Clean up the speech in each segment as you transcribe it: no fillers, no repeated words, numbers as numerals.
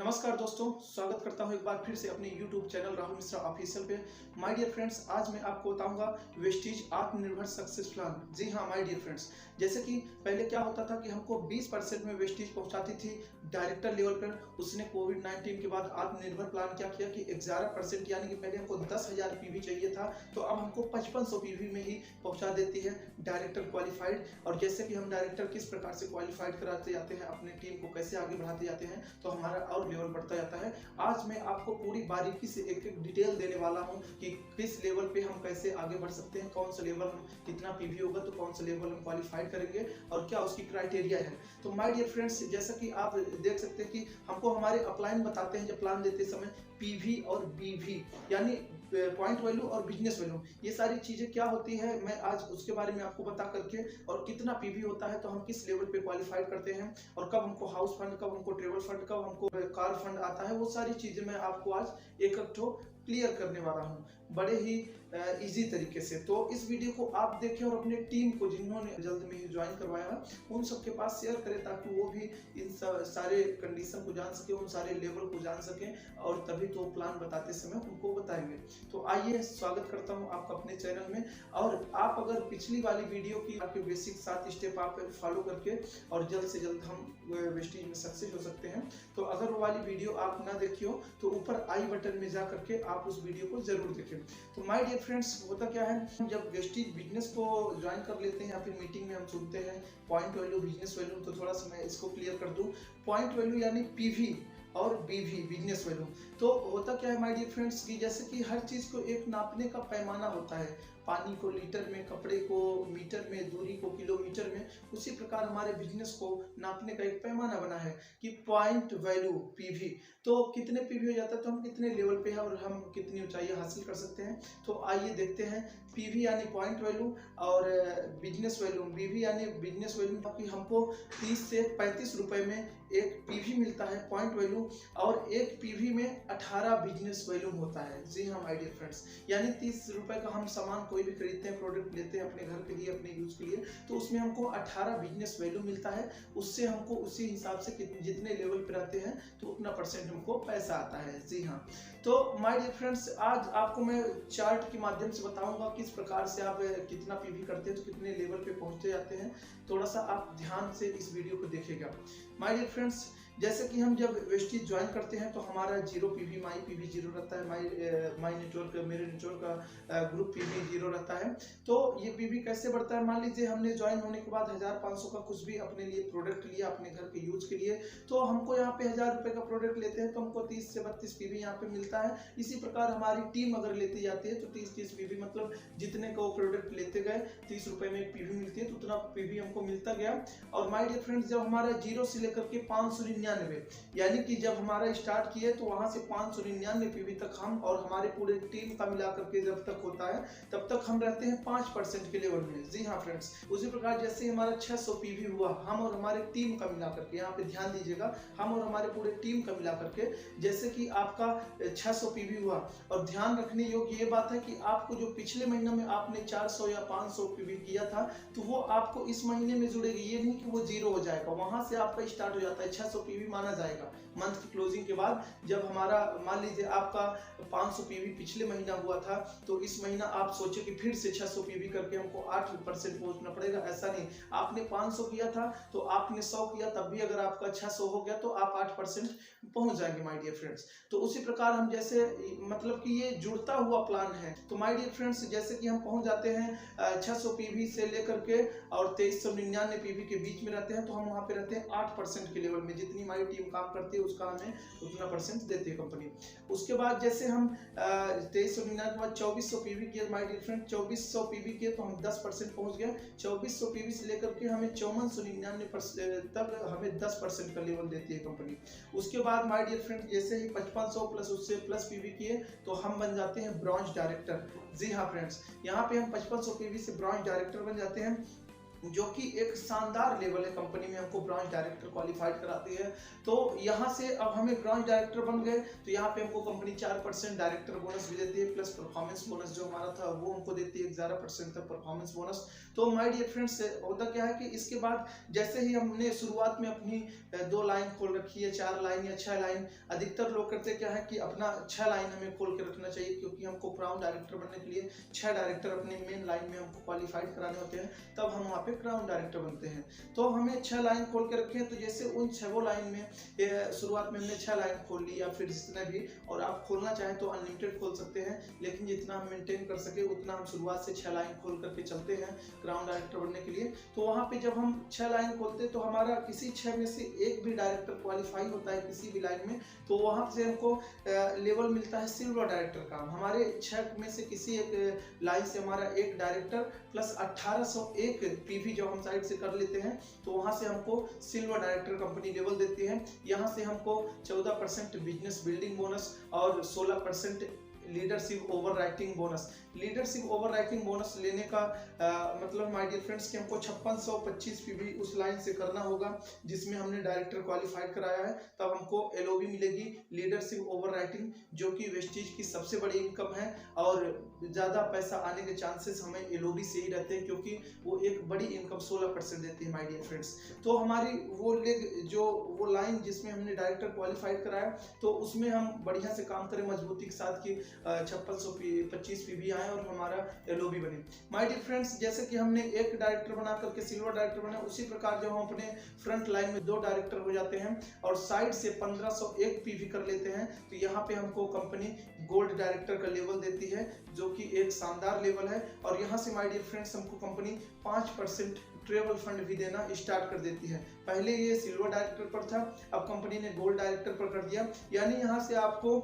नमस्कार दोस्तों, स्वागत करता हूं एक बार फिर से अपने YouTube channel Rahul Mishra official पे। माय डियर फ्रेंड्स, आज मैं आपको बताऊंगा वेस्टीज आत्मनिर्भर सक्सेस प्लान। जी हां माय डियर फ्रेंड्स, जैसे कि पहले क्या होता था कि हमको 20% में वेस्टीज पहुंचाती थी डायरेक्टर लेवल पर। उसने कोविड-19 के बाद आत्मनिर्भर प्लान क्या किया कि 11% यानी कि पहले हमको 10,000 पीवी चाहिए था, तो अब हमको 5500 पीवी में ही पहुंचा देती है डायरेक्टर क्वालिफाइड। और जैसे कि हम डायरेक्टर किस प्रकार से क्वालिफाइड कराते जाते हैं, अपने टीम को कैसे आगे बढ़ाते जाते हैं, तो हमारा और लेवल बढ़ता जाता है। आज मैं आपको पूरी बारीकी से एक एक डिटेल देने वाला हूं कि किस लेवल पे हम कैसे आगे बढ़ सकते हैं, कौन सा लेवल कितना पीवी होगा तो कौन सा लेवल हम क्वालिफाइड करेंगे और क्या उसकी क्राइटेरिया है। तो माय डियर फ्रेंड्स, जैसा कि आप देख सकते हैं कि हमको हमारे अपलाइन बताते हैं जब प्लान देते समय पीवी और बीवी यानी पॉइंट वैल्यू और बिजनेस वैल्यू, ये सारी चीजें क्या होती है मैं आज उसके बारे में आपको बता करके, और कितना पीवी होता है तो हम किस लेवल पे क्वालिफाइड करते हैं, और कब हमको हाउस फंड, कब हमको ट्रेवल फंड, कब हमको कार फंड आता है, वो सारी चीजें मैं आपको आज एक ठो क्लियर करने वाला हूँ बड़े ही इजी तरीके से। तो इस वीडियो को आप देखें और अपने टीम को जिन्होंने जल्द में ही ज्वाइन करवाया है उन सबके पास शेयर करें, ताकि वो भी इन सारे कंडीशन को जान सके, उन सारे लेवल को जान सकें, और तभी तो प्लान बताते समय उनको बताएंगे। तो आइए, स्वागत करता हूं आपका अपने चैनल में। और आप अगर पिछली वाली वीडियो की आपके बेसिक 7 स्टेप आप फॉलो करके और जल्द से जल्द हम वेस्टीज में सक्सेस हो सकते हैं, तो अगर वो वाली वीडियो आप ना देखी हो तो ऊपर आई बटन में जा करके आप उस वीडियो को जरूर देखें। तो माय डियर फ्रेंड्स, होता क्या है, जब वेस्टीज बिजनेस को ज्वाइन कर लेते हैं या फिर मीटिंग में हम सुनते हैं पॉइंट वैल्यू, बिजनेस वैल्यू, तो थोड़ा सा मैं इसको क्लियर कर दूं। पॉइंट वैल्यू यानी पीवी और बीवी, बिजनेस वैल्यू। तो होता क्या है माय डियर फ्रेंड्स कि जैसे कि हर चीज को एक नापने का पैमाना होता है, पानी को लीटर में, कपड़े को मीटर में, दूरी को किलोमीटर में, उसी प्रकार हमारे बिजनेस को नापने का एक पैमाना बना है कि पॉइंट वैल्यू पीवी। तो कितने पीवी हो जाता है तो हम कितने लेवल पे हैं और हम कितनी ऊंचाई हासिल कर सकते हैं। तो आइए देखते हैं, पीवी यानी पॉइंट वैल्यू और बिजनेस वैल्यू, बीवी यानी बिजनेस वैल्यू, कि हमको 30 से 35 रुपए में एक पीवी मिलता है पॉइंट वैल्यू, और एक पीवी में 18 बिजनेस वैल्यू होता है। जी हाँ माय डियर फ्रेंड्स, यानी 30 रुपए का हम सामान कोई भी खरीदते हैं, प्रोडक्ट लेते हैं अपने घर के लिए, अपने यूज के लिए, तो उसमें हमको 18 बिजनेस वैल्यू मिलता है। उससे हमको उसी हिसाब से जितने लेवल पे रहते हैं तो उतना परसेंट हमको पैसा आता है। जी हाँ, तो माय डियर फ्रेंड्स, आज आपको मैं चार्ट के माध्यम से बताऊंगा किस प्रकार से आप कितना पीवी करते हैं तो कितने लेवल पे पहुंचते जाते हैं। थोड़ा सा आप ध्यान से इस वीडियो को देखिएगा। माय डियर फ्रेंड्स, जैसे कि हम जब वेस्टीज ज्वाइन करते हैं तो हमारा 0 पीवी, माई पीवी 0 रहता है, माई नेटवर्क, मेरे नेटवर्क का ग्रुप पीवी 0 रहता है। तो ये पीवी कैसे बढ़ता है, मान लीजिए हमने ज्वाइन होने के बाद 1500 का कुछ भी अपने लिए प्रोडक्ट लिया, अपने घर के यूज के लिए, तो हमको यहाँ पे 1000 रुपए का प्रोडक्ट लेते हैं तो हमको 30 से 32 पीवी यहाँ पे मिलता है। इसी प्रकार हमारी टीम अगर लेती जाती है तो 30 पीवी, मतलब जितने का वो प्रोडक्ट लेते गए 30 रुपए में एक पीवी मिलती है, तो उतना पीवी हमको मिलता गया। और माय डियर फ्रेंड्स, जब हमारा 0 से लेकर के 599, यानी कि जब हमारा स्टार्ट किए तो वहां से 599 पीवी तक हम और हमारे पूरे टीम का मिलाकर के जब तक होता है तब तक हम रहते हैं 5% के लेवल में। जी हाँ फ्रेंड्स, उसी प्रकार जैसे हमारा 600 पीवी हुआ, हम और हमारे टीम का मिलाकर के, यहाँ पे ध्यान दीजिएगा, हम और हमारे पूरे टीम का मिलाकर के, जैसे कि आपका 600 पीवी हुआ, और ध्यान रखने योग्य ये बात है कि आपको जो पिछले महीने में आपने 400 या 500 पीवी किया था तो वो आपको इस महीने में जुड़ेगी, ये नहीं कि वो 0 हो जाएगा, वहां से आपका स्टार्ट हो जाता है। 600 पीवी माना जाएगा मंथ की क्लोजिंग के बाद। जब हमारा मान लीजिए आपका 500 पीवी पिछले महीना हुआ था, तो इस महीना आप सोचे कि फिर से 600 पीवी करके हमको 8% पहुंचना पड़ेगा, ऐसा नहीं। आपने 500 किया था तो आपने 100 किया, तब भी अगर आपका 600 हो गया तो आप 8% पहुंच जाएंगे माय डियर फ्रेंड्स। तो उसी प्रकार हम जैसे, मतलब कि ये जुड़ता हुआ प्लान है। तो माय डियर फ्रेंड्स, जैसे कि हम पहुंच जाते हैं 600 पीवी से लेकर के और 2399 पीवी के बीच में रहते हैं, तो हम वहां पे रहते हैं 8% के लेवल में। जितनी हमारी टीम काम करती है उसका हमें उतना परसेंट देती है कंपनी। उसके बाद जैसे हम 2399 के बाद 2400 पीवी किए माय डियर फ्रेंड, 2400 पीवी किए तो हम 10% पहुंच गए। 2400 पीवी से लेकर के हमें 5499 तक हमें 10% का लेवल देती है कंपनी। उसके बाद माय डियर फ्रेंड, जैसे ही 5500 प्लस उससे प्लस पीवी किए तो हम बन जाते हैं ब्रॉन्ज डायरेक्टर। जी हाँ फ्रेंड्स, यहाँ पे हम 5500 पीवी से ब्रॉन्ज डायरेक्टर बन जाते हैं। जो कि एक शानदार लेवल है। कंपनी में हमको ब्रांच डायरेक्टर क्वालिफाइड कराती है। तो यहाँ से अब हमें ब्रांच डायरेक्टर बन गए तो यहाँ पे हमको कंपनी 4% डायरेक्टर बोनस भी देती है, प्लस परफॉर्मेंस बोनस जो हमारा था वो हमको देती है 11% तक परफॉर्मेंस बोनस। तो माय डियर फ्रेंड्स, होता क्या है कि इसके बाद जैसे ही हमने शुरुआत में अपनी 2 लाइन खोल रखी है, 4 लाइन या 6 लाइन, अधिकतर लोग करते क्या है कि अपना 6 लाइन हमें खोल के रखना चाहिए, क्योंकि हमको क्राउन डायरेक्टर बनने के लिए 6 डायरेक्टर अपने मेन लाइन में हमको क्वालिफाइड कराने होते हैं, तब हम वहाँ पे क्राउन डायरेक्टर बनते हैं। तो हमें 6 लाइन खोल के रखे हैं, तो जैसे उन 6 लाइन में शुरुआत में हमने 6 लाइन खोल ली या फिर जितने भी, और आप खोलना चाहें तो अनलिमिटेड खोल सकते हैं, लेकिन जितना हम मेंटेन कर सके उतना हम शुरुआत से 6 लाइन खोल करके चलते हैं क्राउन डायरेक्टर बनने के लिए। तो वहाँ पे जब हम 6 लाइन खोलते हैं तो हमारा किसी 6 में से एक भी डायरेक्टर क्वालिफाई होता है किसी भी लाइन में, तो वहाँ से हमको लेवल मिलता है सिल्वर डायरेक्टर का। हमारे 6 में से किसी एक लाइन से हमारा एक डायरेक्टर प्लस 1801 पीवी जो हम साइड से कर लेते हैं, तो वहाँ से हमको सिल्वर डायरेक्टर कंपनी लेवल देती है। यहाँ से हमको 14% बिजनेस बिल्डिंग बोनस और 16% leadership over writing bonus. Leadership over writing bonus लेने का मतलब माय डियर फ्रेंड्स कि हमको 5625 पीवी उस लाइन से करना होगा जिसमें हमने डायरेक्टर क्वालिफाइड कराया है, तब हमको एलओबी मिलेगी लीडरशिप ओवर राइटिंग, जो कि वेस्टीज की सबसे बड़ी इनकम है और ज़्यादा पैसा आने के चांसेस हमें एलओबी से ही रहते हैं, क्योंकि वो एक बड़ी इनकम 16% देती है माय डियर फ्रेंड्स। तो हमारी वो लाइन जिसमें हमने डायरेक्टर क्वालिफाइड कराया, तो उसमें हम बढ़िया से काम करें मजबूती के साथ कि 5625 पीवी आए और हमारा एलओबी बने। माय डियर फ्रेंड्स, जैसे कि हमने एक डायरेक्टर बना करके सिल्वर डायरेक्टर बना, उसी प्रकार जब हम अपने फ्रंट लाइन में 2 डायरेक्टर हो जाते हैं और साइड से 1501 पीवी कर लेते हैं, तो यहाँ पे हमको कंपनी गोल्ड डायरेक्टर का लेवल देती है, जो कि एक शानदार लेवल है। और यहाँ से माय डियर फ्रेंड्स हमको कंपनी 5% ट्रेवल फंड भी देना स्टार्ट कर देती है। पहले ये सिल्वर डायरेक्टर पर था, अब कंपनी ने गोल्ड डायरेक्टर पर कर दिया, यानी यहाँ से आपको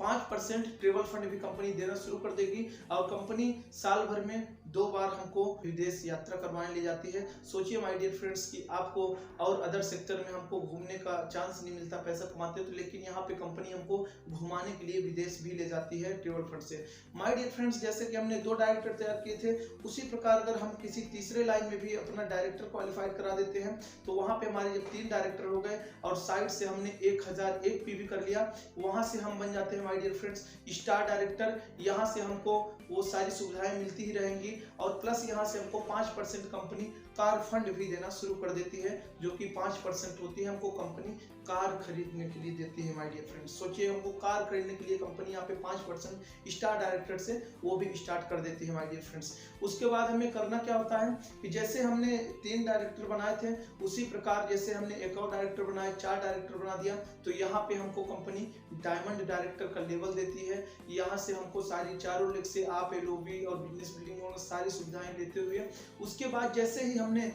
5% ट्रेवल फंड भी कंपनी देना शुरू कर देगी। और कंपनी साल भर में 2 बार हमको विदेश यात्रा करवाने ले जाती है। सोचिए माय डियर फ्रेंड्स कि आपको और अदर सेक्टर में हमको घूमने का चांस नहीं मिलता, पैसा कमाते तो, लेकिन यहाँ पे कंपनी हमको घुमाने के लिए विदेश भी ले जाती है ट्रेवल फंड से। माय डियर फ्रेंड्स, जैसे कि हमने 2 डायरेक्टर तैयार किए थे, उसी प्रकार अगर हम किसी तीसरे लाइन में भी अपना डायरेक्टर क्वालिफाइड करा देते हैं, तो वहाँ पे हमारे जब 3 डायरेक्टर हो गए और साइड से हमने 1001 पीवी कर लिया, वहाँ से हम बन जाते हैं my dear friends star director. यहाँ से हमको वो सारी सुविधाएं मिलती ही रहेंगी और प्लस यहाँ से हमको 5% कंपनी कार फंड भी देना शुरू कर देती है, जो कि 5% होती है हमको कंपनी कार खरीदने के लिए देती है माय डियर फ्रेंड्स। सोचिए हमको कार खरीदने के लिए कंपनी यहाँ पे 5% स्टार डायरेक्टर से वो भी स्टार्ट कर देती है माय डियर फ्रेंड्स। उसके बाद हमें करना क्या होता है कि जैसे हमने 3 डायरेक्टर बनाए थे, उसी प्रकार जैसे हमने एक और डायरेक्टर बनाए, 4 डायरेक्टर बना दिया, तो यहाँ पे हमको कंपनी डायमंड डायरेक्टर का लेवल देती है। यहाँ से हमको सारी चारों लेग से आप एलओबी और बिजनेस बिल्डिंग और सारी सुविधाएं लेते हुए, उसके बाद जैसे ही हमने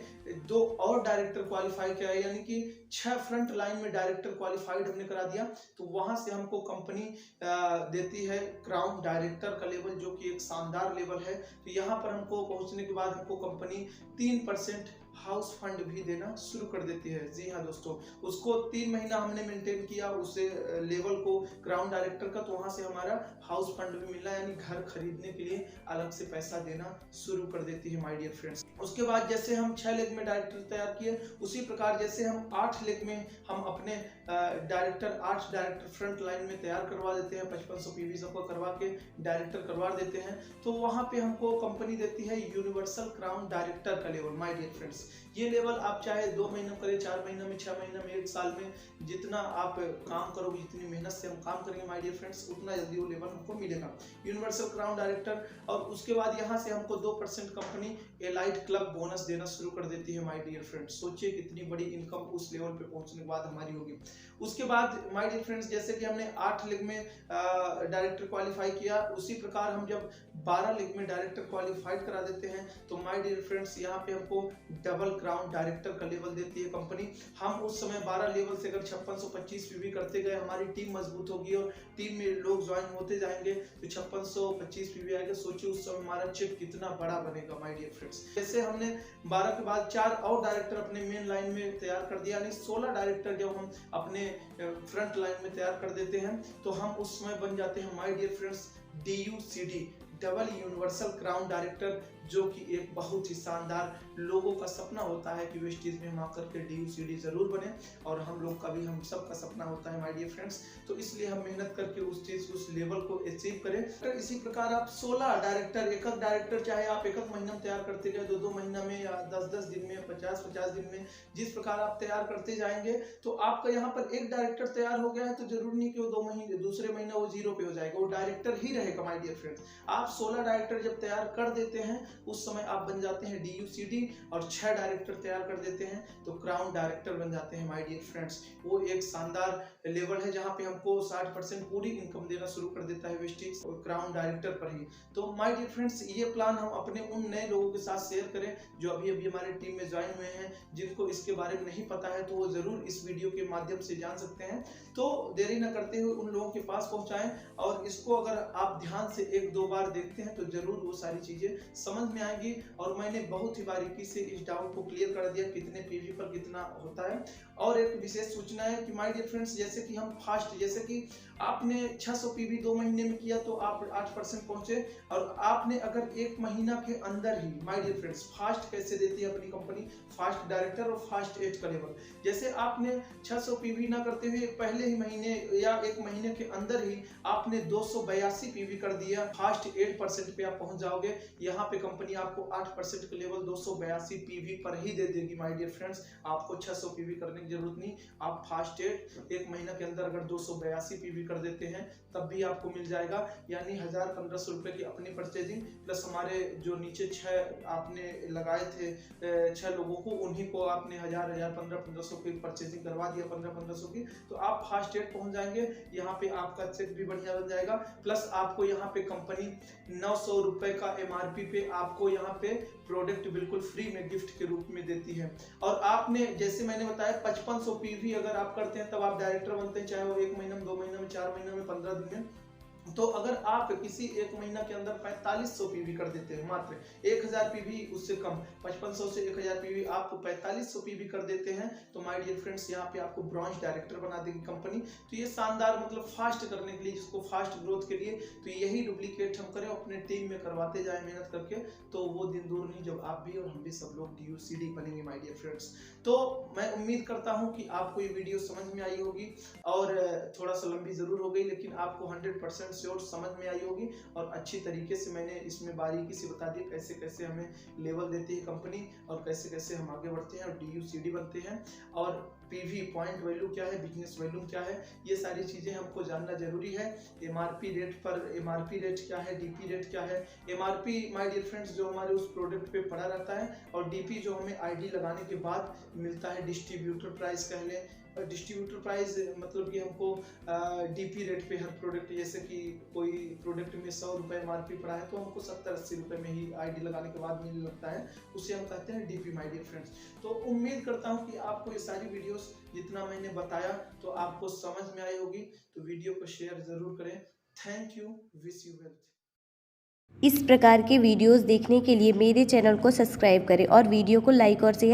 2 और डायरेक्टर क्वालिफाई किया, यानी कि 6 फ्रंट लाइन में डायरेक्टर क्वालिफाइड हमने करा दिया, तो वहां से हमको कंपनी देती है क्राउन डायरेक्टर का लेवल, जो कि एक शानदार लेवल है। तो यहाँ पर हमको पहुंचने के बाद हमको कंपनी 3% हाउस फंड भी देना शुरू कर देती है। जी हाँ दोस्तों, उसको 3 महीना हमने मेंटेन किया उसे लेवल को क्राउन डायरेक्टर का, तो वहां से हमारा हाउस फंड भी मिला, यानी घर खरीदने के लिए अलग से पैसा देना शुरू कर देती है माय डियर फ्रेंड्स। उसके बाद जैसे हम 6 लेग में डायरेक्टर तैयार किए, उसी प्रकार जैसे हम 8 लेग में हम अपने 8 डायरेक्टर फ्रंट लाइन में तैयार करवा देते हैं, 5500 पीवी सबको करवा के डायरेक्टर करवा देते हैं, तो वहां पे हमको कंपनी देती है यूनिवर्सल क्राउन डायरेक्टर का लेवल माय डियर फ्रेंड्स। ये लेवल आप चाहे 2 महीना करें, 4 महीना में, 6 महीना में, 1 साल में, जितना आप काम करोगे, जितनी मेहनत से हम काम करेंगे माय डियर फ्रेंड्स, उतना जल्दी वो लेवल हमको मिलेगा यूनिवर्सल क्राउन डायरेक्टर। और उसके बाद यहाँ से हमको 2% कंपनी एलाइट क्लब बोनस देना शुरू कर देती है माय डियर फ्रेंड्स। सोचिए कितनी बड़ी इनकम उस लेवल पे पहुंचने के बाद हमारी होगी। उसके बाद माय डियर फ्रेंड्स, जैसे कि हमने 8 लेग में डायरेक्टर क्वालिफाई किया, उसी प्रकार हम जब 12 लेग में डायरेक्टर क्वालिफाइड करा देते हैं, तो माय डियर फ्रेंड्स यहाँ पे हमको डबल क्राउन डायरेक्टर का लेवल देती है कंपनी। हम उस समय 12 लेवल से अगर 5625 पीवी करते गए, हमारी टीम मजबूत होगी और टीम में लोग ज्वाइन होते जाएंगे, तो 5625 पीवी आएगा। सोचिए उस समय हमारा चेक कितना बड़ा बनेगा माय डियर फ्रेंड्स। जैसे हमने 12 के बाद 4 और डायरेक्टर अपने मेन लाइन में तैयार कर दिया, यानी 16 डायरेक्टर जब हम अपने फ्रंट लाइन में तैयार कर देते हैं, तो हम उस समय बन जाते हैं my dear friends DUCD, double universal crown director, जो कि एक बहुत ही शानदार, लोगों का सपना होता है कि वेस्टीज में हम आकर के DUCD जरूर बने, और हम लोग का भी, हम सब का सपना होता है माय डियर फ्रेंड्स। तो इसलिए हम मेहनत करके उस लेवल को अचीव करें। तो इसी प्रकार आप 16 डायरेक्टर, एक डायरेक्टर चाहे आप एक महीना में तैयार करते गए, 2 महीना में, या 10 दिन में, 50 दिन में, जिस प्रकार आप तैयार करते जाएंगे, तो आपका यहाँ पर एक डायरेक्टर तैयार हो गया है, तो जरूर नहीं कि वो 2 महीने, दूसरे महीने वो 0 पे हो जाएगा, वो डायरेक्टर ही रहेगा माय डियर फ्रेंड्स। आप 16 डायरेक्टर जब तैयार कर देते हैं, उस समय आप बन जाते हैं DUCD, और 6 डायरेक्टर तैयार कर देते हैं तो क्राउन डायरेक्टर बन जाते हैं माय डियर फ्रेंड्स। वो एक शानदार लेवल है जहाँ पे हमको 60% पूरी इनकम देना शुरू कर देता है वेस्टीज और क्राउन डायरेक्टर पर ही। तो माय डियर फ्रेंड्स, ये प्लान हम अपने उन नए लोगों के साथ शेयर करें जो अभी अभी हमारे टीम में ज्वाइन हुए हैं, जिनको इसके बारे में नहीं पता है, तो वो जरूर इस वीडियो के माध्यम से जान सकते हैं। तो देरी न करते हुए उन लोगों के पास पहुंचाएं, और इसको अगर आप ध्यान से 1-2 बार देखते हैं तो जरूर वो सारी चीजें समझ में आएंगी। और मैंने बहुत ही बारीकी से इस डाउट को क्लियर कर दिया कितने पीवी पर कितना होता है। और एक विशेष सूचना है कि माय डियर फ्रेंड्स, जैसे कि हम फास्ट, जैसे कि आपने 600 पीवी 2 महीने में किया तो आप 8% पहुंचे, और आपने अगर 1 महीना के अंदर ही, माय डियर फ्रेंड्स, फास्ट कैसे देती है अपनी कंपनी, फास्ट डायरेक्टर और फास्ट एज का लेवल। जैसे आपने 600 पीवी ना करते हुए पहले ही महीने या 1 महीने के अंदर ही आपने 282 पीवी कर दिया, फास्ट 8% पे आप पहुंच जाओगे। यहाँ पे कंपनी आपको 8% का लेवल 282 पीवी पर ही दे देगी माय डियर फ्रेंड्स। आपको 600 पीवी करने की जरूरत नहीं, आप फास्ट 1 महीना के अंदर अगर 282 पीवी कर देते हैं तब भी आपको मिल जाएगा। यानी 1000-1500 रुपए की अपनी परचेजिंग, प्लस हमारे जो नीचे 6 आपने लगाए थे 6 लोगों को, उन्हीं को आपने 1500 की परचेजिंग करवा दिया, 1500 की, तो आप फास्ट 8 पहुंच जाएंगे। यहाँ पे आपका चेक भी बढ़िया बन जाएगा, प्लस आपको यहाँ पे कंपनी 900 रुपए का MRP पे आपको यहाँ पे प्रोडक्ट बिल्कुल फ्री में गिफ्ट के रूप में देती है। और आपने, जैसे मैंने बताया, 5500 पीवी अगर आप करते हैं तब आप डायरेक्टर बनते हैं, चाहे वो 1 महीना में, 2 महीना में, 4 महीना में, 15 दिन में। तो अगर आप किसी 1 महीना के अंदर 4500 पीवी कर देते हैं, मात्र 1000 पीवी, उससे कम, 5500 से 1000 पीवी आप 4500 पीवी कर देते हैं, तो माय डियर फ्रेंड्स, यहाँ पे आपको ब्रॉन्ज डायरेक्टर बना देगी कंपनी। तो ये शानदार, मतलब फास्ट करने के लिए, जिसको फास्ट ग्रोथ के लिए, तो यही डुप्लीकेट हम करें, अपने टीम में करवाते जाए मेहनत करके, तो वो दिन दूर नहीं जब आप भी और हम भी सब लोग DUCD बनेंगे माय डियर फ्रेंड्स। तो मैं उम्मीद करता हूँ कि आपको ये वीडियो समझ में आई होगी, और थोड़ा सा लंबी जरूर हो गई, लेकिन आपको 100% श्योर समझ में आई होगी, और अच्छी तरीके से मैंने इसमें बारीकी से बता दिया कैसे कैसे हमें लेवल देती है कंपनी, और कैसे कैसे हम आगे बढ़ते हैं और DUCD बनते हैं, और पीवी पॉइंट वैल्यू क्या है, बिजनेस वैल्यू क्या है, ये सारी चीजें हमको जानना जरूरी है। MRP रेट पर, MRP रेट क्या है, DP रेट क्या है। MRP माय डियर फ्रेंड्स जो हमारे उस प्रोडक्ट पे पड़ा रहता है, और DP जो हमें ID लगाने के बाद मिलता है, डिस्ट्रीब्यूटर प्राइस कह लें। डिस्ट्रीब्यूटर प्राइस मतलब कि हमको DP रेट पे हर प्रोडक्ट, जैसे कि कोई प्रोडक्ट में 100 रुपये MRP पड़ा है, तो हमको 70-80 रुपये में ही ID लगाने के बाद मिलने लगता है, उसे हम कहते हैं DP माय डियर फ्रेंड्स। तो उम्मीद करता हूँ कि आपको ये सारी वीडियोस जितना मैंने बताया तो आपको समझ में आई होगी, तो वीडियो को शेयर जरूर करें। Thank you, wish you wealth. इस प्रकार के वीडियोस देखने के लिए मेरे चैनल को सब्सक्राइब करें और वीडियो को लाइक और शेयर